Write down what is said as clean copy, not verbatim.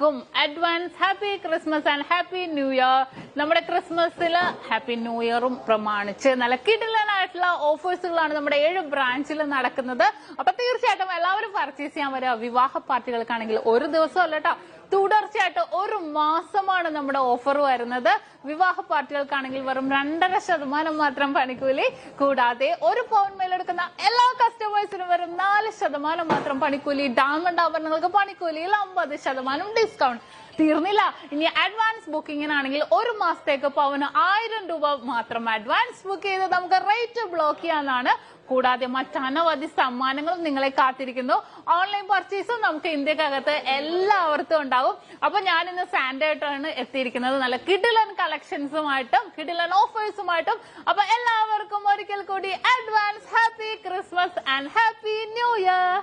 എല്ലാവർക്കും advance happy Christmas and happy new year. നമ്മുടെ ക്രിസ്മസില് happy new ഇയറും പ്രമാണിച്ച് നല്ല കിടിലനായിട്ടുള്ള ഓഫേഴ്സുകളാണ് നമ്മുടെ 7 ബ്രാഞ്ചിൽ നടക്കുന്നത്. അപ്പൊ തീർച്ചയായിട്ടും എല്ലാവരും പർച്ചേസ് ചെയ്യാൻ വരിക. വിവാഹ പാർട്ടികൾക്കാണെങ്കിൽ ഒരു ദിവസം അല്ല കേട്ടോ, തുടർച്ചയായിട്ട് ഒരു മാസമാണ് നമ്മുടെ ഓഫർ വരുന്നത്. വിവാഹ പാർട്ടികൾക്കാണെങ്കിൽ വെറും 2.5% മാത്രം പണിക്കൂലി. കൂടാതെ 1 പവൻ മേലെടുക്കുന്ന എല്ലാ കസ്റ്റമേഴ്സിനും വെറും 4% മാത്രം പണിക്കൂലി. ഡയമണ്ട് ആഭരണങ്ങൾക്ക് പണിക്കൂലിയിൽ 50% ഡിസ്കൗണ്ട്. തീർന്നില്ല, ഇനി അഡ്വാൻസ് ബുക്കിങ്ങിനാണെങ്കിൽ 1 മാസത്തേക്ക് പവന് 1000 രൂപ മാത്രം അഡ്വാൻസ് ബുക്ക് ചെയ്ത് നമുക്ക് റേറ്റ് ബ്ലോക്ക് ചെയ്യാനാണ്. കൂടാതെ മറ്റനവധി സമ്മാനങ്ങളും നിങ്ങളെ കാത്തിരിക്കുന്നു. ഓൺലൈൻ പർച്ചേസും നമുക്ക് ഇന്ത്യക്കകത്ത് എല്ലാവർക്കും ഉണ്ടാവും. അപ്പൊ ഞാൻ ഇന്ന് സാൻഡേ ആയിട്ടാണ് എത്തിയിരിക്കുന്നത്, നല്ല കിടിലൻ കളക്ഷൻസുമായിട്ടും കിടിലൻ ഓഫേഴ്സുമായിട്ടും. അപ്പൊ എല്ലാവർക്കും ഒരിക്കൽ കൂടി advance happy Christmas and happy new year.